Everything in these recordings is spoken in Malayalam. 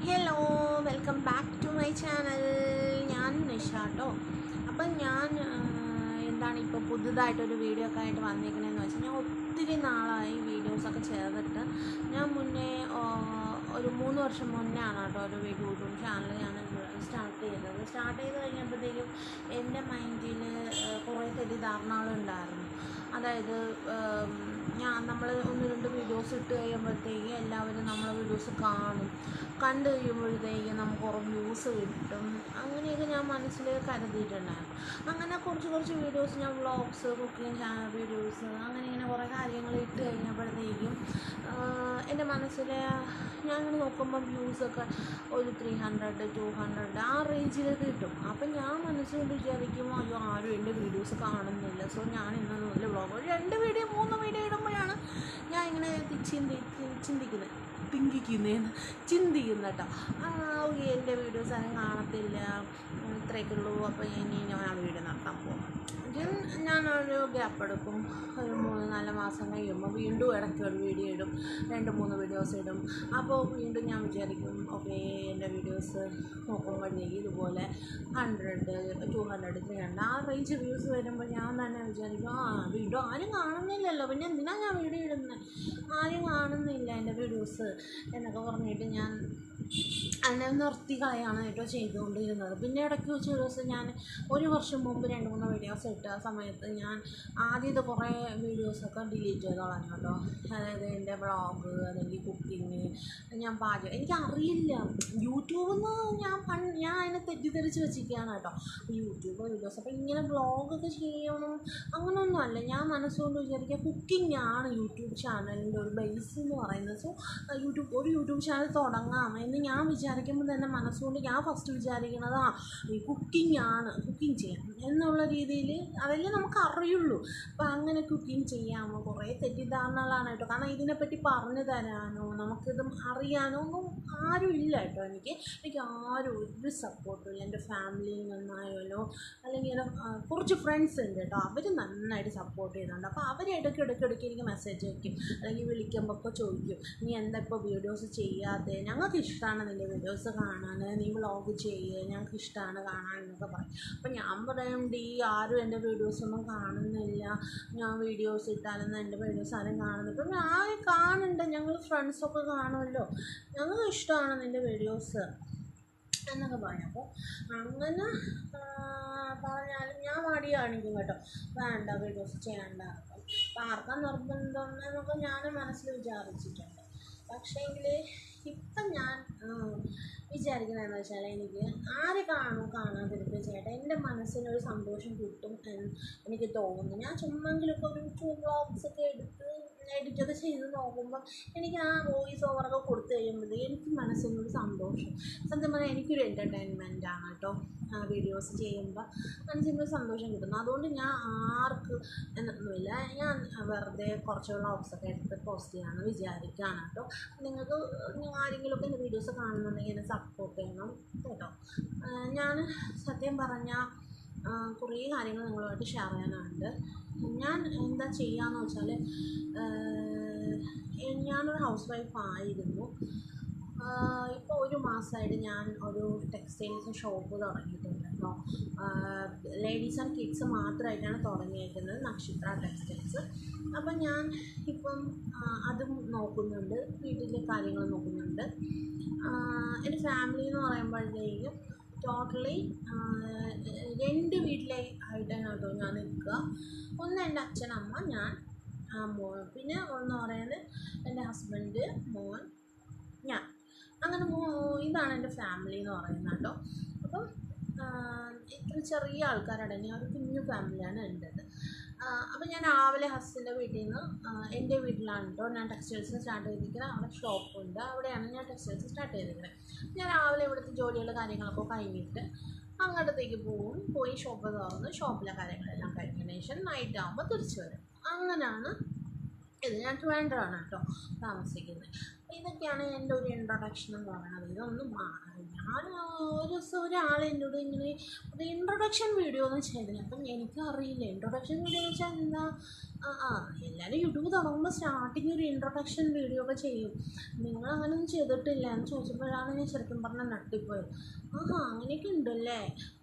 Hello, welcome back to my channel. ഞാൻ നിഷ കേട്ടോ. അപ്പം ഞാൻ എന്താണ് ഇപ്പോൾ പുതുതായിട്ടൊരു വീഡിയോ ഒക്കെ ആയിട്ട് വന്നിരിക്കണതെന്ന് വെച്ചാൽ, ഞാൻ ഒത്തിരി നാളായി വീഡിയോസൊക്കെ ചെയ്തിട്ട്. ഞാൻ മുന്നേ ഒരു 3 വർഷം മുന്നേ ആണ് കേട്ടോ ഒരു യൂട്യൂബ് ചാനൽ ഞാൻ സ്റ്റാർട്ട് ചെയ്ത് കഴിഞ്ഞപ്പോഴത്തേക്കും എൻ്റെ മൈൻഡിൽ കുറേ തെറ്റിദ്ധാരണകളുണ്ടായിരുന്നു. അതായത് നമ്മൾ 1-2 വീഡിയോസ് ഇട്ട് കഴിയുമ്പോഴത്തേക്കും എല്ലാവരും നമ്മളെ വീഡിയോസ് കണ്ടു കഴിയുമ്പോഴത്തേക്കും നമുക്ക് കുറേ വ്യൂസ് കിട്ടും. അങ്ങനെയൊക്കെ ഞാൻ മനസ്സിൽ കരുതിയിട്ടുണ്ടായിരുന്നു. അങ്ങനെ കുറച്ച് വീഡിയോസ് ഞാൻ വ്ളോഗ്സ്, കുക്കിംഗ് ചാനൽ വീഡിയോസ്, അങ്ങനെ കുറേ കാര്യങ്ങൾ ഇട്ട് കഴിഞ്ഞപ്പോഴത്തേക്കും എൻ്റെ മനസ്സിൽ ഞാൻ ഇങ്ങനെ നോക്കുമ്പോൾ വ്യൂസൊക്കെ ഒരു 300-200 ആ റേഞ്ചിലൊക്കെ കിട്ടും. അപ്പം ഞാൻ മനസ്സുകൊണ്ട് വിചാരിക്കുമ്പോൾ അയ്യോ, ആരും എൻ്റെ വീഡിയോസ് കാണുന്നില്ല. സോ ഞാൻ ഇന്ന് മുതൽ വ്ളോഗ് 2 വീഡിയോ 3 വീഡിയോ ഇടുമ്പോഴാണ് ഞാൻ ഇങ്ങനെ ചിന്തിക്കുന്നത് കേട്ടോ. ഓക്കെ, എൻ്റെ വീഡിയോസ് ആരും കാണത്തില്ല, ഇത്രയൊക്കെ ഉള്ളൂ, അപ്പോൾ ഇനി ഞാൻ ആ വീഡിയോ നടത്താൻ പോകും. ഞാനൊരു ഗ്യാപ്പ് എടുക്കും. ഒരു 3-4 മാസം കഴിയുമ്പോൾ വീണ്ടും ഇടയ്ക്ക് ഒരു വീഡിയോ ഇടും, 2-3 വീഡിയോസ് ഇടും. അപ്പോൾ വീണ്ടും ഞാൻ വിചാരിക്കും ഓക്കെ, എൻ്റെ വീഡിയോസ് നോക്കുമ്പോഴത്തേക്ക് ഇതുപോലെ 100-200-300 ആ റേഞ്ച് വ്യൂസ് വരുമ്പോൾ ഞാൻ തന്നെ വിചാരിക്കും വീണ്ടും ആരും കാണുന്നില്ലല്ലോ, പിന്നെ എന്തിനാണ് ഞാൻ വീഡിയോ ഇടുന്നത്, ആരും കാണുന്നില്ല എൻ്റെ വീഡിയോസ് എന്നൊക്കെ പറഞ്ഞിട്ട് ഞാൻ അതിനെ നിർത്തി കളയാണ് കേട്ടോ ചെയ്തുകൊണ്ടിരുന്നത്. പിന്നെ ഇടയ്ക്ക് വെച്ച് ഒരു ദിവസം ഞാൻ 1 വർഷം മുമ്പ് 2-3 വീഡിയോസ് ഇട്ട സമയത്ത് ഞാൻ ആദ്യത്തെ കുറേ വീഡിയോസൊക്കെ ഡിലീറ്റ് ചെയ്ത് കളഞ്ഞു കേട്ടോ. അതായത് എൻ്റെ വ്ളോഗ്, അല്ലെങ്കിൽ കുക്കിങ്, ഞാൻ പാചകം, എനിക്കറിയില്ല യൂട്യൂബിൽ നിന്ന് ഞാൻ അതിനെ തെറ്റിദ്ധരിച്ച് വെച്ചിരിക്കുകയാണ് കേട്ടോ. യൂട്യൂബ് വീഡിയോസ് അപ്പോൾ ഇങ്ങനെ വ്ളോഗൊക്കെ ചെയ്യണം അങ്ങനെയൊന്നുമല്ല. ഞാൻ മനസ്സുകൊണ്ട് വിചാരിക്കുക കുക്കിംഗ് ആണ് യൂട്യൂബ് ചാനലിൻ്റെ ഒരു ബേസ് എന്ന് പറയുന്നത്. സോ ഒരു യൂട്യൂബ് ചാനൽ തുടങ്ങാം എന്ന് ഞാൻ വിചാരിക്കുമ്പോൾ തന്നെ മനസ്സുകൊണ്ട് ഞാൻ ഫസ്റ്റ് വിചാരിക്കുന്നത് ഈ കുക്കിംഗ് ചെയ്യാം എന്നുള്ള രീതിയിൽ, അതല്ലേ നമുക്ക് അറിയുള്ളൂ. അപ്പോൾ അങ്ങനെ കുക്കിംഗ് ചെയ്യാമോ, കുറേ തെറ്റിദ്ധാരണകളാണ് കേട്ടോ. കാരണം ഇതിനെപ്പറ്റി പറഞ്ഞു തരാനോ നമുക്കിതും അറിയാനോ ഒന്നും ആരും ഇല്ല കേട്ടോ. എനിക്ക് ആരും ഒരു സപ്പോർട്ടില്ല. എൻ്റെ ഫാമിലിയിൽ നിന്നായാലോ അല്ലെങ്കിൽ കുറച്ച് ഫ്രണ്ട്സ് ഉണ്ട് കേട്ടോ, അവർ നന്നായിട്ട് സപ്പോർട്ട് ചെയ്യുന്നുണ്ട്. അപ്പോൾ അവർ ഇടയ്ക്കിടയ്ക്ക് എനിക്ക് മെസ്സേജ് വയ്ക്കും, അല്ലെങ്കിൽ വിളിക്കുമ്പോൾ ഒക്കെ ചോദിക്കും, നീ എന്താ ഇപ്പോൾ വീഡിയോസ് ചെയ്യാതെ, ഞങ്ങൾക്ക് ഇഷ്ടമാണ് നിൻ്റെ വീഡിയോസ് കാണാൻ, നീ വ്ളോഗ് ചെയ്യുക, ഞങ്ങൾക്ക് ഇഷ്ടമാണ് കാണാൻ എന്നൊക്കെ പറയും. അപ്പം ഞാൻ പറയും ആരും എൻ്റെ വീഡിയോസൊന്നും കാണുന്നില്ല, ഞാൻ വീഡിയോസ് ഇട്ടാലൊന്നും എൻ്റെ വീഡിയോസ് ആരും കാണുന്നില്ല. അപ്പം ആരും കാണുന്നുണ്ട്, ഞങ്ങൾ ഫ്രണ്ട്സൊക്കെ കാണുമല്ലോ, ഞങ്ങൾക്ക് ഇഷ്ടമാണ് നിൻ്റെ വീഡിയോസ് എന്നൊക്കെ പറയും. അപ്പോൾ അങ്ങനെ പറഞ്ഞാലും ഞാൻ മടി കാണിക്കും കേട്ടോ, വേണ്ട വീഡിയോസ് ചെയ്യണ്ട. അപ്പം ആർക്കാ നിർബന്ധം എന്നൊക്കെ ഞാൻ മനസ്സിൽ വിചാരിച്ചിട്ടുണ്ട്. പക്ഷേങ്കിൽ ഇപ്പം ഞാൻ വിചാരിക്കുന്നതെന്ന് വെച്ചാൽ, എനിക്ക് ആര് കാണാതിരിക്കുക ചേട്ടാ, എൻ്റെ മനസ്സിനൊരു സന്തോഷം കിട്ടും എന്ന് എനിക്ക് തോന്നുന്നു. ഞാൻ ചുമ്മെങ്കിലൊക്കെ ഒരു 2 വ്ളോഗ്സൊക്കെ എഡിറ്റൊക്കെ ചെയ്ത് നോക്കുമ്പോൾ എനിക്ക് ആ വോയിസ് ഓവറൊക്കെ കൊടുത്തു കഴിയുമ്പോഴത്തേക്ക് എനിക്ക് മനസ്സിനൊരു സന്തോഷം, സത്യം പറഞ്ഞാൽ എനിക്കൊരു എൻ്റർടൈൻമെൻറ്റാണ് കേട്ടോ. വീഡിയോസ് ചെയ്യുമ്പോൾ മനസ്സിനൊരു സന്തോഷം കിട്ടുന്നു. അതുകൊണ്ട് ഞാൻ ആർക്ക് എന്നൊന്നുമില്ല, ഞാൻ വെറുതെ കുറച്ച് വ്ളോഗ്സൊക്കെ എടുത്ത് പോസ്റ്റ് ചെയ്യാമെന്ന് വിചാരിക്കുകയാണ് കേട്ടോ. നിങ്ങൾക്ക് ആരെങ്കിലുമൊക്കെ എൻ്റെ വീഡിയോസ് കാണുന്നുണ്ടെങ്കിൽ എന്നെ സപ്പോർട്ട് ചെയ്യണം കേട്ടോ. ഞാൻ സത്യം പറഞ്ഞാൽ കുറേ കാര്യങ്ങൾ നിങ്ങളുമായിട്ട് ഷെയർ ചെയ്യാനുണ്ട്. ഞാൻ എന്താ ചെയ്യാന്ന് വെച്ചാൽ, ഞാനൊരു ഹൗസ് വൈഫ് ആയിരുന്നു. ഇപ്പോൾ 1 മാസമായിട്ട് ഞാൻ ഒരു ടെക്സ്റ്റൈൽസ് ഷോപ്പ് തുടങ്ങിയിട്ടുണ്ട് കേട്ടോ. ലേഡീസ് ആൻഡ് കിഡ്സ് മാത്രമായിട്ടാണ് തുടങ്ങിയിരിക്കുന്നത്, നക്ഷത്ര ടെക്സ്റ്റൈൽസ്. അപ്പം ഞാൻ ഇപ്പം അതും നോക്കുന്നുണ്ട്, വീട്ടിലെ കാര്യങ്ങൾ നോക്കുന്നുണ്ട്. എൻ്റെ ഫാമിലി എന്ന് പറയുമ്പോഴത്തേക്കും ടോട്ടലി 2 വീട്ടിലായിട്ടാണ് കേട്ടോ ഞാൻ നിൽക്കുക. ഒന്ന് എൻ്റെ അച്ഛനമ്മ, ഞാൻ, മോൻ, പിന്നെ ഒന്ന് പറയുന്നത് എൻ്റെ ഹസ്ബൻഡ്, മോൻ, ഞാൻ. അങ്ങനെ ഇതാണ് എൻ്റെ ഫാമിലി എന്ന് പറയുന്നത് കേട്ടോ. അപ്പം ഇത്ര ചെറിയ ആൾക്കാരാണ്, ഇനി ഒരു കുഞ്ഞു ഫാമിലിയാണ് എൻ്റേത്. അപ്പം ഞാൻ രാവിലെ ഹസ്ബൻ്റെ വീട്ടിൽ നിന്ന് എൻ്റെ വീട്ടിലാണ് കേട്ടോ ഞാൻ ടെക്സ്റ്റൈൽസ് സ്റ്റാർട്ട് ചെയ്തിരിക്കുന്നത്. അവിടെ ഷോപ്പുണ്ട്, അവിടെയാണ് ഞാൻ ടെക്സ്റ്റൈൽസ് സ്റ്റാർട്ട് ചെയ്തിരിക്കുന്നത്. ഞാൻ രാവിലെ ഇവിടുത്തെ ജോലികളുടെ കാര്യങ്ങളൊക്കെ കഴിഞ്ഞിട്ട് അങ്ങോട്ടത്തേക്ക് പോയി ഷോപ്പ് തുറന്ന് ഷോപ്പിലെ കാര്യങ്ങളെല്ലാം കഴിഞ്ഞതിന് ശേഷം നൈറ്റ് ആകുമ്പോൾ തിരിച്ചു വരും. അങ്ങനെയാണ് ഇത്. ഞാൻ ട്രിവാൻഡ്രമാണ് കേട്ടോ താമസിക്കുന്നത്. ഇതൊക്കെയാണ് എൻ്റെ ഒരു ഇൻട്രൊഡക്ഷൻ എന്ന് പറയുന്നത്. ഇതൊന്നും ഞാൻ ഒരു ദിവസം ഒരാൾ എന്നോട് ഇങ്ങനെ ഒരു ഇൻട്രൊഡക്ഷൻ വീഡിയോ എന്ന് ചെയ്തില്ല. അപ്പം എനിക്കറിയില്ല ഇൻട്രൊഡക്ഷൻ വീഡിയോ എന്ന് വെച്ചാൽ എന്താ, എല്ലാവരും യൂട്യൂബ് തുടങ്ങുമ്പോൾ സ്റ്റാർട്ടിങ് ഒരു ഇൻട്രൊഡക്ഷൻ വീഡിയോ ഒക്കെ ചെയ്യും. നിങ്ങൾ അങ്ങനെയൊന്നും ചെയ്തിട്ടില്ല എന്ന് ചോദിച്ചപ്പോഴാണ് ഞാൻ ശരിക്കും പറഞ്ഞാൽ നട്ടിപ്പോയത്. അങ്ങനെയൊക്കെ ഉണ്ടല്ലേ.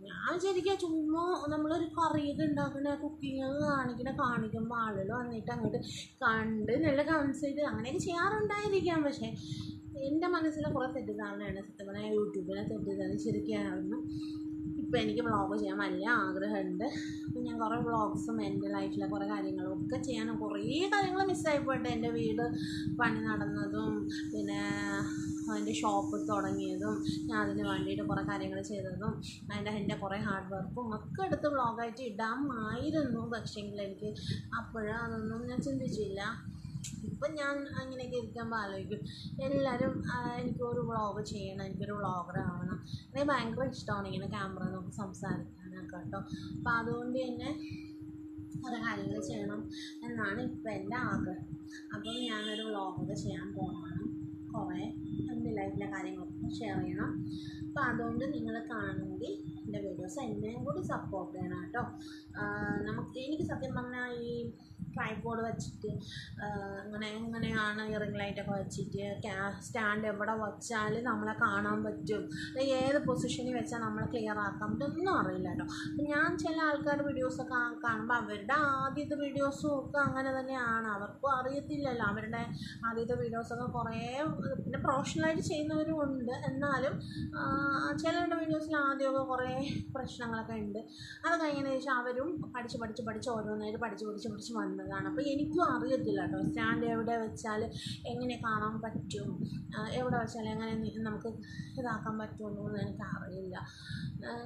ഞാൻ വിചാരിക്കുക ചുമ്മാ നമ്മളൊരു കറിയൊക്കെ ഉണ്ടാക്കുന്ന കുക്കിങ് കാണിക്കുമ്പോൾ ആളുകൾ വന്നിട്ട് അങ്ങോട്ട് കണ്ട് നല്ല കമൻസ് ചെയ്ത് അങ്ങനെയൊക്കെ ചെയ്യാറുണ്ടായിരിക്കാം. പക്ഷേ എൻ്റെ മനസ്സിൽ കുറേ തെറ്റിദ്ധാരണയാണ് സത്യം പറഞ്ഞാൽ. യൂട്യൂബിനെ തെറ്റിദ്ധരിച്ചിരിക്കുകയായിരുന്നു. ഇപ്പോൾ എനിക്ക് വ്ളോഗ് ചെയ്യാൻ വലിയ ആഗ്രഹമുണ്ട്. അപ്പോൾ ഞാൻ കുറേ വ്ളോഗ്സും എൻ്റെ ലൈഫിലെ കുറേ കാര്യങ്ങളും ഒക്കെ ചെയ്യാനും കുറേ കാര്യങ്ങൾ മിസ്സായിപ്പോട്ടെ. എൻ്റെ വീട് പണി നടന്നതും പിന്നെ എൻ്റെ ഷോപ്പ് തുടങ്ങിയതും ഞാൻ അതിന് വേണ്ടിയിട്ട് കുറേ കാര്യങ്ങൾ ചെയ്തതും എൻ്റെ കുറേ ഹാർഡ് വർക്കും ഒക്കെ എടുത്ത് വ്ളോഗായിട്ട് ഇടാമായിരുന്നു. പക്ഷേങ്കിൽ എനിക്ക് അതൊന്നും ഞാൻ ചിന്തിച്ചില്ല. ഇപ്പം ഞാൻ അങ്ങനെയൊക്കെ ഇരിക്കുമ്പോൾ ആലോചിക്കും എല്ലാവരും എനിക്കൊരു വ്ളോഗ് ചെയ്യണം, എനിക്കൊരു വ്ളോഗർ ആവണം. എനിക്ക് ഭയങ്കര ഇഷ്ടമാണ് ഇങ്ങനെ ക്യാമറ നോക്കി സംസാരിക്കാനൊക്കെ കേട്ടോ. അപ്പോൾ അതുകൊണ്ട് തന്നെ കുറേ കാര്യങ്ങൾ ചെയ്യണം എന്നാണ് ഇപ്പം എൻ്റെ ആഗ്രഹം. അപ്പം ഞാനൊരു വ്ളോഗൊക്കെ ചെയ്യാൻ പോകണം. കുറേ എൻ്റെ ലൈഫിലെ കാര്യങ്ങളൊക്കെ ഷെയർ ചെയ്യണം. അപ്പോൾ അതുകൊണ്ട് നിങ്ങൾ കാണുമെങ്കിൽ എൻ്റെ വീഡിയോസ് എന്നെയും കൂടി സപ്പോർട്ട് ചെയ്യണം കേട്ടോ. എനിക്ക് സത്യം പറഞ്ഞാൽ ഈ ട്രൈപോഡ് വെച്ചിട്ട് എങ്ങനെയാണ് റിംഗ് ലൈറ്റൊക്കെ വെച്ചിട്ട് സ്റ്റാൻഡ് എവിടെ വച്ചാൽ നമ്മളെ കാണാൻ പറ്റും, അല്ലെങ്കിൽ ഏത് പൊസിഷനിൽ വെച്ചാൽ നമ്മളെ ക്ലിയർ ആക്കാൻ പറ്റും ഒന്നും അറിയില്ല കേട്ടോ. അപ്പം ഞാൻ ചില ആൾക്കാരുടെ വീഡിയോസൊക്കെ കാണുമ്പോൾ അവരുടെ ആദ്യത്തെ വീഡിയോസും ഒക്കെ അങ്ങനെ തന്നെയാണ്. അവർക്കും അറിയത്തില്ലല്ലോ. അവരുടെ ആദ്യത്തെ വീഡിയോസൊക്കെ കുറേ പിന്നെ പ്രൊഫഷണലായിട്ട് ചെയ്യുന്നവരും ഉണ്ട്. എന്നാലും ചിലരുടെ വീഡിയോസിൽ ആദ്യമൊക്കെ കുറേ പ്രശ്നങ്ങളൊക്കെ ഉണ്ട്. അത് കഴിഞ്ഞതിന് ശേഷം അവരും പഠിച്ച് ഓരോന്നായിട്ട് പഠിച്ച് വന്നതാണ്. അപ്പോൾ എനിക്കും അറിയത്തില്ല കേട്ടോ സ്റ്റാൻഡ് എവിടെ വെച്ചാൽ എങ്ങനെ കാണാൻ പറ്റും, എവിടെ വെച്ചാൽ എങ്ങനെ നമുക്ക് ഇതാക്കാൻ പറ്റുമെന്നൊന്നും എനിക്കറിയില്ല.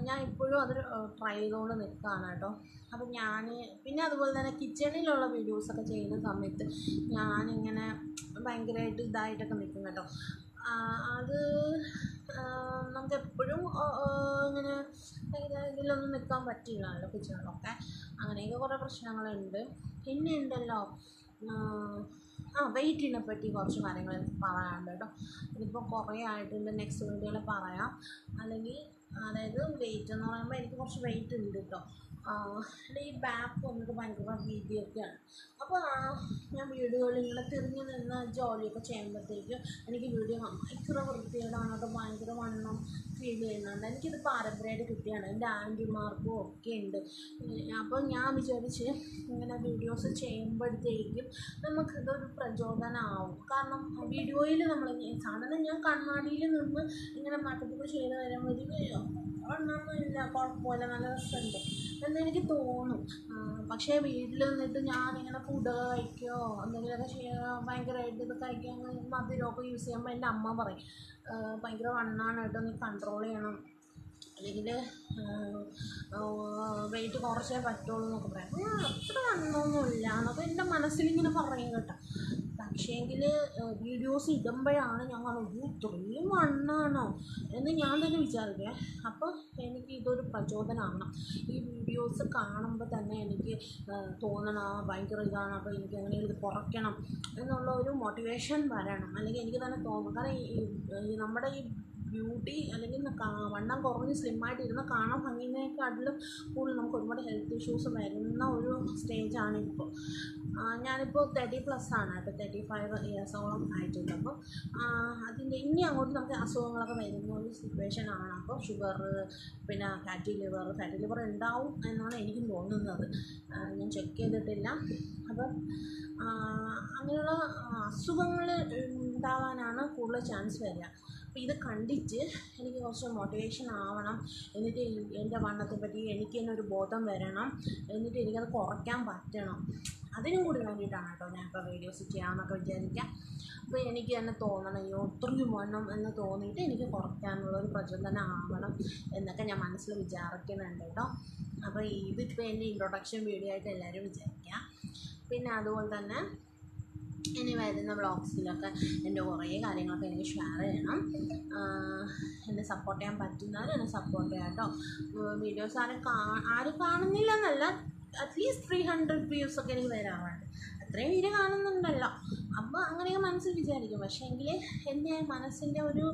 ഞാൻ ഇപ്പോഴും അത് ട്രൈ ചെയ്തുകൊണ്ട് നിൽക്കുകയാണ് കേട്ടോ. അപ്പം പിന്നെ അതുപോലെ തന്നെ കിച്ചണിലുള്ള വീഡിയോസൊക്കെ ചെയ്യുന്ന സമയത്ത് ഞാനിങ്ങനെ ഭയങ്കരമായിട്ട് ഇതായിട്ടൊക്കെ നിൽക്കും കേട്ടോ. അത് നമുക്ക് എപ്പോഴും ഇങ്ങനെ ഇതിലൊന്നും നിൽക്കാൻ പറ്റില്ലല്ലോ കിച്ചണിലൊക്കെ. അങ്ങനെയൊക്കെ കുറേ പ്രശ്നങ്ങളുണ്ട്. പിന്നെ ഉണ്ടല്ലോ വെയിറ്റിനെ പറ്റി കുറച്ച് കാര്യങ്ങൾ പറയാനുണ്ട് കേട്ടോ. ഇതിപ്പോൾ കുറേ ആയിട്ടുണ്ട്. നെക്സ്റ്റ് വീഡിയോയിൽ പറയാം. അതായത് വെയിറ്റ് എന്ന് പറയുമ്പോൾ എനിക്ക് കുറച്ച് വെയിറ്റ് ഉണ്ട് കേട്ടോ. എൻ്റെ ഈ ബാക്ക് വന്നിട്ട് ഭയങ്കര വീതിയൊക്കെയാണ്. അപ്പോൾ ഞാൻ വീഡിയോയിൽ ഇങ്ങനെ തിരിഞ്ഞ് നിന്ന് ജോലിയൊക്കെ ചെയ്യുമ്പോഴത്തേക്കും എനിക്ക് വീഡിയോ ഭയങ്കര വൃത്തികേടാണ്, ഭയങ്കര വണ്ണം ഫീൽ ചെയ്യുന്നുണ്ട്. എനിക്കിത് പാരമ്പര്യമായിട്ട് കിട്ടിയാണ്. എൻ്റെ ആൻറ്റിമാർക്കും ഒക്കെ ഉണ്ട്. അപ്പോൾ ഞാൻ വിചാരിച്ച് ഇങ്ങനെ വീഡിയോസ് ചെയ്യുമ്പോഴത്തേക്കും നമുക്കിതൊരു പ്രചോദനമാവും. കാരണം വീഡിയോയിൽ നമ്മൾ സാധാരണ ഞാൻ കണ്ണാടിയിൽ നിന്ന് ഇങ്ങനെ മേക്കപ്പൊക്കെ ചെയ്ത് വരുമ്പോഴത്തേക്കും ഒന്നൊന്നുമില്ല, കുഴപ്പമില്ല, നല്ല രസമുണ്ട് എന്നെനിക്ക് തോന്നും. പക്ഷേ വീട്ടിൽ നിന്നിട്ട് ഞാനിങ്ങനെ ഫുഡ് കഴിക്കുകയോ എന്തെങ്കിലുമൊക്കെ ചെയ്യുക ഭയങ്കരമായിട്ട് ഇത് കഴിക്കാൻ മധുരമൊക്കെ യൂസ് ചെയ്യുമ്പോൾ എൻ്റെ അമ്മ പറയും ഭയങ്കര വണ്ണാണ് കേട്ടോ, നീ കൺട്രോൾ ചെയ്യണം, അല്ലെങ്കിൽ വെയിറ്റ് കുറച്ചേ പറ്റുള്ളൂ എന്നൊക്കെ പറയാം. അത്ര വണ്ണമൊന്നുമില്ല എന്നൊക്കെ എൻ്റെ മനസ്സിലിങ്ങനെ പറയും കേട്ടോ. പക്ഷേങ്കിൽ വീഡിയോസ് ഇടുമ്പോഴാണ് ഞങ്ങൾ ഇത്രയും വണ്ണാണോ എന്ന് ഞാൻ തന്നെ വിചാരിക്കുക. അപ്പോൾ എനിക്ക് ഇതൊരു പ്രചോദനമാണ്. ഈ വീഡിയോസ് കാണുമ്പോൾ തന്നെ എനിക്ക് തോന്നണം ഭയങ്കര ഇതാണ്, അപ്പോൾ എനിക്ക് എങ്ങനെയും ഇത് കുറയ്ക്കണം എന്നുള്ള ഒരു മോട്ടിവേഷൻ വരണം. അല്ലെങ്കിൽ എനിക്ക് തന്നെ തോന്നും. കാരണം ഈ നമ്മുടെ ഈ ബ്യൂട്ടി അല്ലെങ്കിൽ വണ്ണം കുറഞ്ഞ് സ്ലിമ്മായിട്ടിരുന്ന് കാണാൻ ഭംഗിനേക്കാട്ടിലും കൂടുതൽ നമുക്ക് ഒരുപാട് ഹെൽത്ത് ഇഷ്യൂസ് വരുന്ന ഒരു സ്റ്റേജാണ് ഇപ്പോൾ. ഞാനിപ്പോൾ 30+ ആണ് കേട്ടോ, 35 ഇയേഴ്സോളം ആയിട്ടുണ്ട്. അപ്പോൾ അതിൻ്റെ ഇനി അങ്ങോട്ട് നമുക്ക് അസുഖങ്ങളൊക്കെ വരുന്ന ഒരു സിറ്റുവേഷനാണ്. അപ്പോൾ ഷുഗർ, പിന്നെ ഫാറ്റി ലിവർ ഉണ്ടാവും എന്നാണ് എനിക്കും തോന്നുന്നത്. ഞാൻ ചെക്ക് ചെയ്തിട്ടില്ല. അപ്പം അങ്ങനെയുള്ള അസുഖങ്ങൾ ഉണ്ടാവാനാണ് കൂടുതൽ ചാൻസ് വരിക. അപ്പോൾ ഇത് കണ്ടിട്ട് എനിക്ക് കുറച്ച് മോട്ടിവേഷൻ ആവണം. എന്നിട്ട് എൻ്റെ വണ്ണത്തെ പറ്റി എനിക്ക് തന്നെ ഒരു ബോധം വരണം. എന്നിട്ട് എനിക്കത് കുറയ്ക്കാൻ പറ്റണം. അതിനും കൂടി വേണ്ടിയിട്ടാണ് കേട്ടോ ഞാൻ ഇപ്പോൾ വീഡിയോസ് ചെയ്യാമെന്നൊക്കെ വിചാരിക്കാം. അപ്പോൾ എനിക്ക് തന്നെ തോന്നണം അയ്യോ ഒത്തിരി വണ്ണം എന്ന് തോന്നിയിട്ട് എനിക്ക് കുറയ്ക്കാനുള്ളൊരു പ്രചോദനം ആവണം എന്നൊക്കെ ഞാൻ മനസ്സിൽ വിചാരിക്കുന്നുണ്ട് കേട്ടോ. അപ്പോൾ ഇതിപ്പോൾ എൻ്റെ ഇൻട്രൊഡക്ഷൻ വീഡിയോ ആയിട്ട് എല്ലാവരും വിചാരിക്കുക. പിന്നെ അതുപോലെ തന്നെ ഇനി വരുന്ന വ്ളോഗ്സിലൊക്കെ എൻ്റെ കുറേ കാര്യങ്ങളൊക്കെ എനിക്ക് ഷെയർ ചെയ്യണം. എന്നെ സപ്പോർട്ട് ചെയ്യാൻ പറ്റുന്നവർ എന്നെ സപ്പോർട്ട് ചെയ്യാം കേട്ടോ. വീഡിയോസ് ആരും കാണുന്നില്ല എന്നല്ല, അറ്റ്ലീസ്റ്റ് 300 വ്യൂസൊക്കെ എനിക്ക് വരാറുണ്ട്. ഇത്രയും വീഡിയോ കാണുന്നുണ്ടല്ലോ, അപ്പോൾ അങ്ങനെയൊക്കെ മനസ്സിൽ വിചാരിക്കും. പക്ഷേ എങ്കിൽ എൻ്റെ മനസ്സിൻ്റെ ഒരു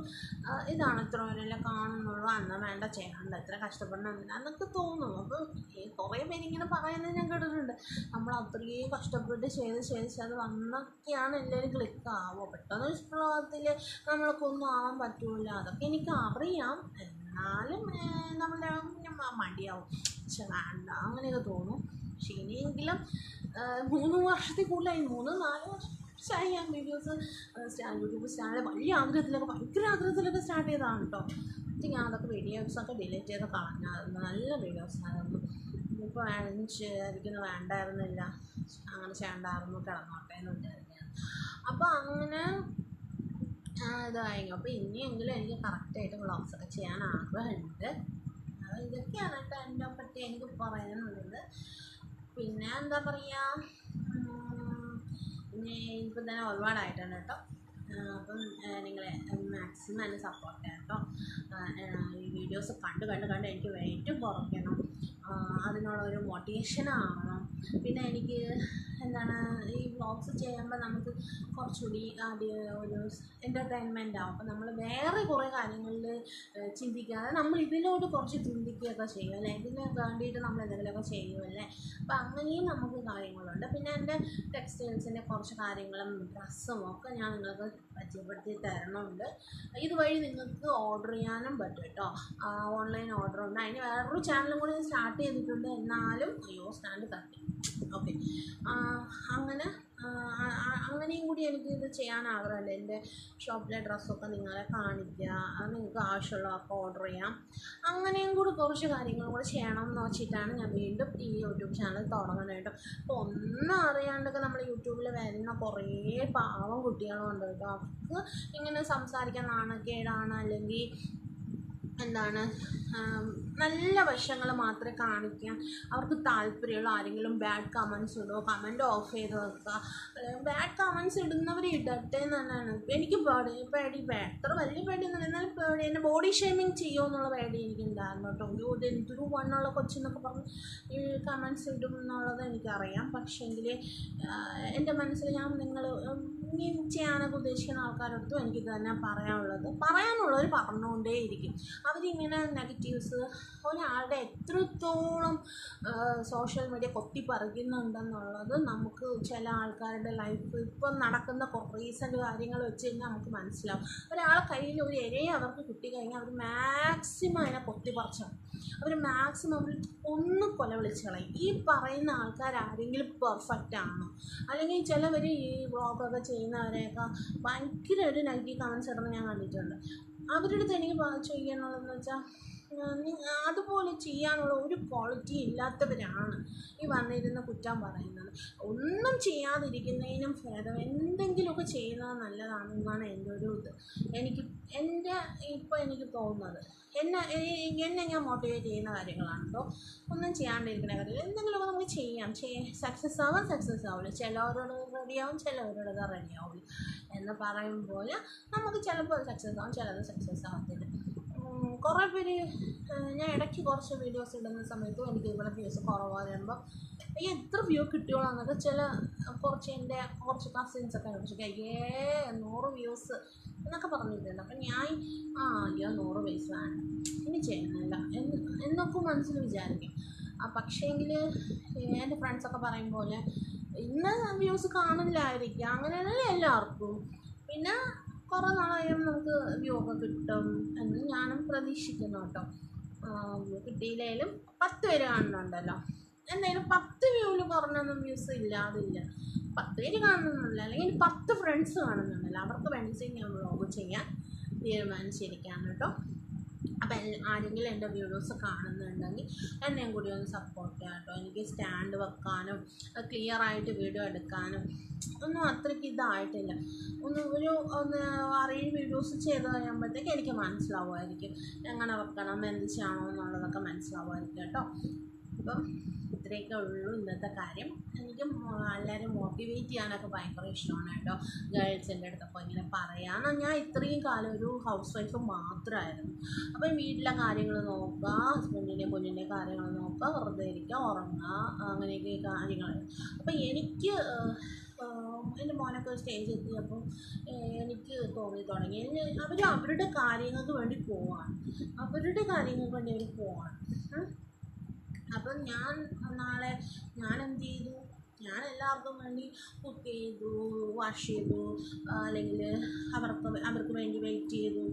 ഇതാണ് ഇത്ര വരെല്ലാം കാണുന്നുള്ളൂ, അന്ന് വേണ്ട ചെയ്യണ്ട, ഇത്ര കഷ്ടപ്പെടണം എന്നൊക്കെ തോന്നും. അപ്പോൾ കുറേ പേരിങ്ങനെ പറയുന്നത് ഞാൻ കേട്ടിട്ടുണ്ട്, നമ്മൾ അത്രയും കഷ്ടപ്പെട്ട് ചെയ്ത് അത് വന്നൊക്കെയാണ് എല്ലാവരും ക്ലിക്കാവുക. പെട്ടെന്ന് വിശ്വാസത്തിൽ നമ്മൾക്ക് ഒന്നും ആവാൻ പറ്റില്ല. അതൊക്കെ എനിക്ക് അറിയാം. എന്നാലും നമ്മുടെ മടിയാവും, പക്ഷെ വേണ്ട അങ്ങനെയൊക്കെ തോന്നും. പക്ഷേ ഇനിയെങ്കിലും 3 വർഷത്തിൽ കൂടുതലായി, 3-4 വർഷമായി ഞാൻ വീഡിയോസ് യൂട്യൂബ് ചാനൽ വലിയ ആഗ്രഹത്തിലൊക്കെ ഭയങ്കര ആഗ്രഹത്തിലൊക്കെ സ്റ്റാർട്ട് ചെയ്തതാണ് കേട്ടോ. എന്നിട്ട് ഞാൻ അതൊക്കെ വീഡിയോസൊക്കെ ഡിലീറ്റ് ചെയ്ത് കളഞ്ഞായിരുന്നു. നല്ല വീഡിയോസായിരുന്നു. ഇപ്പോൾ എനിക്കൊന്നും വേണ്ടായിരുന്നില്ല, അങ്ങനെ ചെയ്യണ്ടായിരുന്നു, കിടന്നോട്ടെ എന്ന് വിചാരിക്കുകയാണ്. അപ്പോൾ അങ്ങനെ ഇതായി. അപ്പോൾ ഇനിയെങ്കിലും എനിക്ക് കറക്റ്റായിട്ട് വ്ളോഗ്സൊക്കെ ചെയ്യാൻ ആഗ്രഹമുണ്ട്. അപ്പോൾ ഇതൊക്കെയാണ് കേട്ടോ എന്നെ പറ്റി എനിക്ക് പറയാനുള്ളത്. പിന്നെ എന്താ പറയുക, പിന്നെ ഇപ്പം തന്നെ ഒരുപാടായിട്ടുണ്ട് കേട്ടോ. അപ്പം നിങ്ങൾ മാക്സിമം എന്നെ സപ്പോർട്ട് ചെയ്യാം കേട്ടോ. ഈ വീഡിയോസ് കണ്ട് എനിക്ക് വെയിറ്റ് കുറയ്ക്കണം, അതിനുള്ളൊരു മോട്ടിവേഷനാവണം. പിന്നെ എനിക്ക് എന്താണ് ഈ വ്ളോഗ്സ് ചെയ്യുമ്പോൾ നമുക്ക് കുറച്ചുകൂടി ഒരു എൻ്റർടൈൻമെൻ്റ് ആവും. അപ്പോൾ നമ്മൾ വേറെ കുറേ കാര്യങ്ങളിൽ ചിന്തിക്കാതെ നമ്മൾ ഇതിലോട്ട് കുറച്ച് ചിന്തിക്കുകയൊക്കെ ചെയ്യും അല്ലേ, ഇതിന് വേണ്ടിയിട്ട് നമ്മൾ എന്തെങ്കിലുമൊക്കെ ചെയ്യുമല്ലേ. അപ്പോൾ അങ്ങനെയും നമുക്ക് കാര്യങ്ങളുണ്ട്. പിന്നെ എൻ്റെ ടെക്സ്റ്റൈൽസിൻ്റെ കുറച്ച് കാര്യങ്ങളും ഡ്രസ്സും ഒക്കെ ഞാൻ നിങ്ങൾക്ക് പരിചയപ്പെടുത്തി തരണമുണ്ട്. ഇതുവഴി നിങ്ങൾക്ക് ഓർഡർ ചെയ്യാനും പറ്റും കേട്ടോ. ഓൺലൈൻ ഓർഡർ ഉണ്ട്. അതിന് വേറൊരു ചാനലും കൂടി സ്റ്റാർട്ട് ചെയ്തിട്ടുണ്ട്. എന്നാലും സ്റ്റാൻഡ് തട്ടി ഓക്കെ. അങ്ങനെയും കൂടി എനിക്ക് ഇത് ചെയ്യാൻ ആഗ്രഹമുണ്ട്. എൻ്റെ ഷോപ്പിലെ ഡ്രസ്സൊക്കെ നിങ്ങളെ കാണിക്കുക, നിങ്ങൾക്ക് ആവശ്യമുള്ളതൊക്കെ ഓർഡർ ചെയ്യാം. അങ്ങനെയും കൂടി കുറച്ച് കാര്യങ്ങളും കൂടി ചെയ്യണം എന്ന് വെച്ചിട്ടാണ് ഞാൻ വീണ്ടും ഈ യൂട്യൂബ് ചാനൽ തുടങ്ങുന്നത് കേട്ടോ. അപ്പോൾ ഒന്നും അറിയാണ്ടൊക്കെ നമ്മൾ യൂട്യൂബിൽ വരുന്ന കുറേ പാവം കുട്ടികളുണ്ട് കേട്ടോ. അവർക്ക് ഇങ്ങനെ സംസാരിക്കാൻ നാണക്കേടാണ്, അല്ലെങ്കിൽ എന്താണ് നല്ല വശങ്ങൾ മാത്രമേ കാണിക്കാൻ അവർക്ക് താല്പര്യമുള്ളൂ. ആരെങ്കിലും ബാഡ് കമൻസ് ഇടുമോ, കമൻറ്റ് ഓഫ് ചെയ്ത് വെക്കുക. ബാഡ് കമൻസ് ഇടുന്നവർ ഇടട്ടെ എന്ന് തന്നെയാണ് എനിക്ക് പേടി. എത്ര വലിയ പേടിയൊന്നും എന്നാലും പേടി, എന്നെ ബോഡി ഷേമിങ് ചെയ്യുമോ എന്നുള്ള പേടി എനിക്കുണ്ടായിരുന്നു കേട്ടോ. എന്തൊരു വണ്ണുള്ള കൊച്ചെന്നൊക്കെ പറഞ്ഞ് ഈ കമൻസ് ഇടും എന്നുള്ളത് എനിക്കറിയാം. പക്ഷേങ്കിൽ എൻ്റെ മനസ്സിൽ ഞാൻ ഇനി ചെയ്യാനൊക്കെ ഉദ്ദേശിക്കുന്ന ആൾക്കാരടുത്തും എനിക്കിത് തന്നെ പറയാനുള്ളവർ പറഞ്ഞുകൊണ്ടേയിരിക്കും. അവരിങ്ങനെ നെഗറ്റീവ്സ് ഒരാളുടെ എത്രത്തോളം സോഷ്യൽ മീഡിയ കൊത്തിപ്പറിക്കുന്നുണ്ടെന്നുള്ളത് നമുക്ക് ചില ആൾക്കാരുടെ ലൈഫ് ഇപ്പം നടക്കുന്ന റീസെൻ്റ് കാര്യങ്ങൾ വെച്ച് കഴിഞ്ഞാൽ നമുക്ക് മനസ്സിലാവും. ഒരാളെ കയ്യിൽ ഒരു ഇരയെ അവർക്ക് കിട്ടിക്കഴിഞ്ഞാൽ അവർ മാക്സിമം അതിനെ കൊത്തിപ്പറിച്ചാണ്, അവർ മാക്സിമം അവർ ഒന്ന് കൊല വിളിച്ച് കളയും. ഈ പറയുന്ന ആൾക്കാരാരെങ്കിലും പെർഫെക്റ്റ് ആണോ? അല്ലെങ്കിൽ ചിലവർ ഈ വ്ളോഗൊക്കെ ചെയ്യുന്നവരെയൊക്കെ ഭയങ്കര ഒരു നെഗറ്റീവ് കമൻസ് ഇടുന്നത് ഞാൻ കണ്ടിട്ടുണ്ട്. അവരുടെ അടുത്ത് എനിക്ക് ചെയ്യാനുള്ളതെന്ന് വെച്ചാൽ അതുപോലെ ചെയ്യാനുള്ള ഒരു ക്വാളിറ്റി ഇല്ലാത്തവരാണ് ഈ വന്നിരുന്ന കുറ്റം പറയുന്നത്. ഒന്നും ചെയ്യാതിരിക്കുന്നതിനും ഭേദം എന്തെങ്കിലുമൊക്കെ ചെയ്യുന്നത് നല്ലതാണെന്നാണ് എൻ്റെ ഒരു ഇത്. എനിക്ക് തോന്നുന്നത് എന്നെ ഞാൻ മോട്ടിവേറ്റ് ചെയ്യുന്ന കാര്യങ്ങളാണ് കേട്ടോ. ഒന്നും ചെയ്യാണ്ടിരിക്കുന്ന കാര്യങ്ങൾ എന്തെങ്കിലുമൊക്കെ നമുക്ക് ചെയ്യാം. സക്സസ് ആവില്ല. ചിലവരോട് റെഡിയാവും, ചിലവരോടത് റെഡിയാവില്ല എന്ന് പറയുമ്പോൾ നമുക്ക് ചിലപ്പോൾ സക്സസ് ആവും, ചിലത് സക്സസ് ആവത്തില്ല. കുറേ പേര് ഞാൻ ഇടയ്ക്ക് കുറച്ച് വീഡിയോസ് ഇടുന്ന സമയത്തും എനിക്ക് ഇവിടെ വ്യൂസ് കുറവ് വരുമ്പോൾ എത്ര വ്യൂ കിട്ടിയോളൂ എന്നൊക്കെ എൻ്റെ കുറച്ച് കസിൻസൊക്കെ ചോദിച്ചു, 100 വ്യൂസ് എന്നൊക്കെ പറഞ്ഞിട്ടുണ്ട്. അപ്പം ഞാൻ 100 വ്യൂസ് വേണം, ഇനി ചെയ്യുന്നില്ല എന്നൊക്കെ മനസ്സിൽ വിചാരിക്കും. പക്ഷേങ്കിൽ എൻ്റെ ഫ്രണ്ട്സൊക്കെ പറയും പോലെ ഇന്ന് വ്യൂസ് കാണില്ലായിരിക്കും, അങ്ങനെയാണല്ലോ എല്ലാവർക്കും. പിന്നെ കുറേ നാളായാലും നമുക്ക് വ്യൂ ഒക്കെ കിട്ടും എന്ന് ഞാനും പ്രതീക്ഷിക്കുന്നു കേട്ടോ. വ്യൂ കിട്ടിയില്ലെങ്കിലും 10 പേര് കാണുന്നുണ്ടല്ലോ, എന്തായാലും 10 വ്യൂവിൽ കുറഞ്ഞൊന്നും വ്യൂസ് ഇല്ലാതില്ല. 10 പേര് കാണുന്നുണ്ടല്ലോ, അല്ലെങ്കിൽ 10 ഫ്രണ്ട്സ് കാണുന്നുണ്ടല്ലോ, അവർക്ക് വേണ്ടി ഞാൻ വ്ളോഗ് ചെയ്യാൻ തീരുമാനിച്ചിരിക്കുകയാണ് കേട്ടോ. അപ്പം ആരെങ്കിലും എൻ്റെ വീഡിയോസ് കാണുന്നുണ്ടെങ്കിൽ എന്നെയും കൂടി ഒന്ന് സപ്പോർട്ട് ചെയ്യാം കേട്ടോ. എനിക്ക് സ്റ്റാൻഡ് വെക്കാനും ക്ലിയറായിട്ട് വീഡിയോ എടുക്കാനും ഒന്നും അത്രയ്ക്ക് ഇതായിട്ടില്ല. ഒന്ന് 6-7 വീഡിയോസ് ചെയ്ത് കഴിയുമ്പോഴത്തേക്ക് എനിക്ക് മനസ്സിലാവുമായിരിക്കും എങ്ങനെ വെക്കണം, എന്ത് ചെയ്യണം എന്നുള്ളതൊക്കെ മനസ്സിലാവുമായിരിക്കും കേട്ടോ. അപ്പം ഇത്രയൊക്കെ ഉള്ളൂ ഇന്നത്തെ കാര്യം. എനിക്ക് എല്ലാവരും മോട്ടിവേറ്റ് ചെയ്യാനൊക്കെ ഭയങ്കര ഇഷ്ടമാണ് കേട്ടോ. ഗേൾസിൻ്റെ അടുത്തൊക്കെ ഇങ്ങനെ പറയാൻ. ഞാൻ ഇത്രയും കാലം ഒരു ഹൗസ് വൈഫ് മാത്രമായിരുന്നു. അപ്പം വീട്ടിലെ കാര്യങ്ങൾ നോക്കുക, ഹസ്ബൻഡിൻ്റെ കുഞ്ഞിൻ്റെ കാര്യങ്ങൾ നോക്കുക, വെറുതെ ഇരിക്കുക, ഉറങ്ങുക, അങ്ങനെയൊക്കെ കാര്യങ്ങൾ. അപ്പം എനിക്ക് എൻ്റെ മോനൊക്കെ സ്റ്റേജ് എത്തിയപ്പോൾ എനിക്ക് തോന്നി തുടങ്ങി അവർ അവരുടെ കാര്യങ്ങൾക്ക് വേണ്ടി പോവാണ്, അവരുടെ കാര്യങ്ങൾക്ക് വേണ്ടി അവർ പോവാണ്. അപ്പം നാളെ ഞാൻ എന്ത് ചെയ്തു, ഞാൻ എല്ലാവർക്കും വേണ്ടി കുക്ക് ചെയ്തു, വാഷ് ചെയ്തു, അല്ലെങ്കിൽ അവർക്ക് വേണ്ടി വെയിറ്റ് ചെയ്തു,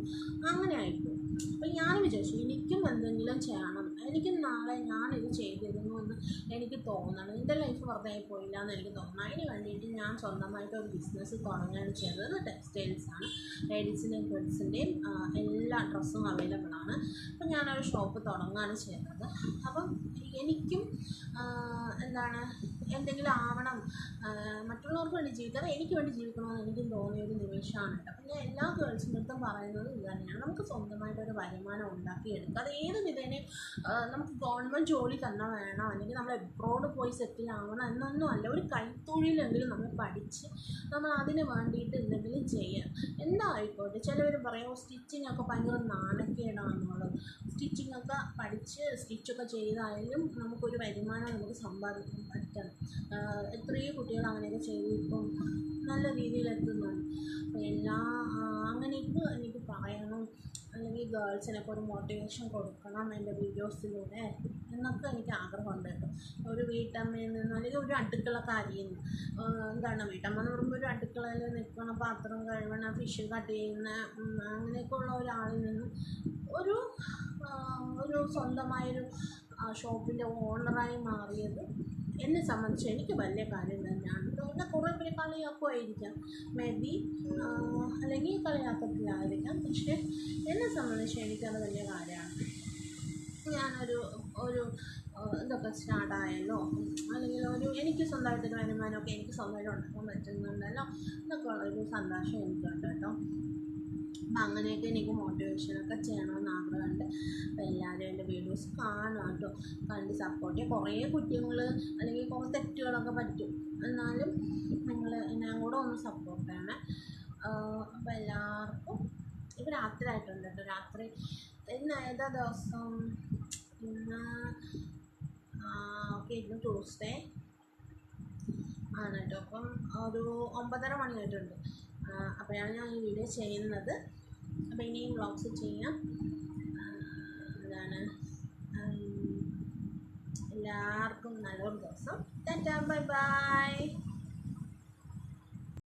അങ്ങനെ ആയിപ്പോയി. അപ്പം ഞാൻ വിചാരിച്ചു എനിക്കും എന്തെങ്കിലും ചെയ്യണം, എനിക്ക് നാളെ ഞാനിത് ചെയ്തിരുന്നു എന്ന് എനിക്ക് തോന്നണം, എൻ്റെ ലൈഫ് വെറുതെ പോയില്ല എന്ന് എനിക്ക് തോന്നണം. അതിന് വേണ്ടിയിട്ട് ഞാൻ സ്വന്തമായിട്ട് ഒരു ബിസിനസ് തുടങ്ങുകയാണ് ചെയ്തത്. ടെക്സ്റ്റൈൽസാണ്, ലേഡീസിൻ്റെയും കിഡ്സിൻ്റെയും എല്ലാ ഡ്രസ്സും അവൈലബിൾ ആണ്. അപ്പം ഞാനൊരു ഷോപ്പ് തുടങ്ങുകയാണ് ചെയ്തത്. അപ്പം എനിക്കും എന്താണ് എന്തെങ്കിലും ആവണം, മറ്റുള്ളവർക്ക് വേണ്ടി ജീവിക്കാതെ എനിക്ക് വേണ്ടി ജീവിക്കണമെന്ന് എനിക്കും തോന്നിയൊരു നിമിഷമാണ് കേട്ടോ. അപ്പം ഞാൻ എല്ലാ ഗേൾസിൻ്റെ അടുത്തും പറയുന്നത് ഇത് തന്നെയാണ്, നമുക്ക് സ്വന്തമായിട്ടൊരു വരുമാനം ഉണ്ടാക്കിയെടുക്കുക. അത് ഏത് വിധേനയും നമുക്ക് ഗവൺമെൻറ് ജോലി തന്നെ വേണം, അല്ലെങ്കിൽ നമ്മൾ എബ്രോഡ് പോയി സെറ്റിൽ ആവണം എന്നൊന്നും അല്ല. ഒരു കൈത്തൊഴിലെങ്കിലും നമ്മൾ പഠിച്ച് നമ്മൾ അതിന് വേണ്ടിയിട്ട് എന്തെങ്കിലും ചെയ്യാം, എന്തായിക്കോട്ടെ. ചിലവർ പറയും സ്റ്റിച്ചിങ് ഒക്കെ ഭയങ്കര നാണക്കേടാണെന്നുള്ളത്. സ്റ്റിച്ചിങ്ങൊക്കെ പഠിച്ച് സ്റ്റിച്ചൊക്കെ ചെയ്തായാലും നമുക്കൊരു വരുമാനം നമുക്ക് സമ്പാദിക്കാൻ പറ്റണം. എത്രയോ കുട്ടികൾ അങ്ങനെയൊക്കെ ചെയ്ത് ഇപ്പം നല്ല രീതിയിൽ എത്തുന്നുണ്ട്. അപ്പോൾ അങ്ങനെയൊക്കെ എനിക്ക് പറയണം, അല്ലെങ്കിൽ ഗേൾസിനൊക്കെ ഒരു മോട്ടിവേഷൻ കൊടുക്കണം എൻ്റെ വീഡിയോസിലൂടെ എന്നൊക്കെ എനിക്ക് ആഗ്രഹമുണ്ട് കേട്ടോ. ഒരു വീട്ടമ്മയിൽ നിന്ന്, അല്ലെങ്കിൽ ഒരു അടുക്കളക്കാരിയിൽ നിന്ന്, എന്താണ് വീട്ടമ്മ എന്ന് പറയുമ്പോൾ ഒരു അടുക്കളയിൽ നിൽക്കണം, പാത്രം കഴുകണം, ഫിഷ് കട്ട് ചെയ്യുന്ന അങ്ങനെയൊക്കെ ഉള്ള ഒരാളിൽ നിന്ന് ഒരു സ്വന്തമായൊരു ഷോപ്പിൻ്റെ ഓണറായി മാറിയത് എന്നെ സംബന്ധിച്ച് എനിക്ക് വലിയ കാര്യം തന്നെയാണ്. പിന്നെ കുറേ പേര് കളിയാക്കുമായിരിക്കാം, മേ ബി, അല്ലെങ്കിൽ കളിയാക്കത്തില്ലായിരിക്കാം. പക്ഷേ എന്നെ സംബന്ധിച്ച് എനിക്കത് വലിയ കാര്യമാണ്. ഞാനൊരു ഇതൊക്കെ സ്റ്റാർട്ടായല്ലോ, അല്ലെങ്കിൽ എനിക്ക് സ്വന്തമായിട്ടൊരു വരുമാനമൊക്കെ എനിക്ക് സ്വന്തമായിട്ട് ഉണ്ടാക്കാൻ പറ്റുന്നുണ്ടല്ലോ എന്നൊക്കെ ഉള്ളൊരു സന്തോഷം എനിക്കുണ്ട് കേട്ടോ. അപ്പം അങ്ങനെയൊക്കെ എനിക്ക് മോട്ടിവേഷനൊക്കെ ചെയ്യണമെന്ന് ആഗ്രഹമുണ്ട്. അപ്പോൾ എല്ലാവരും എൻ്റെ വീഡിയോസ് കാണുക കേട്ടോ, കണ്ട് സപ്പോർട്ട് ചെയ്യുക. കുറേ കുറ്റങ്ങൾ അല്ലെങ്കിൽ കുറേ തെറ്റുകളൊക്കെ പറ്റും, എന്നാലും നിങ്ങൾ എന്നെ കൂടെ ഒന്ന് സപ്പോർട്ട് ചെയ്യണേ. അപ്പോൾ എല്ലാവർക്കും ഇപ്പോൾ രാത്രി ആയിട്ടുണ്ട് കേട്ടോ. രാത്രി ഇന്ന് ഏതാ ദിവസം? ഇന്ന് ഓക്കെ, ഇന്ന് ട്യൂസ്ഡേ ആണ് കേട്ടോ. അപ്പം ഒരു 9:30 മണിയായിട്ടുണ്ട്. അപ്പോഴാണ് ഞാൻ ഈ വീഡിയോ ചെയ്യുന്നത്. അപ്പോൾ ഇനിയും വ്ളോഗ്സ് ചെയ്യാം. എന്താണ്, എല്ലാവർക്കും നല്ലൊരു ദിവസം. Tata, bye bye.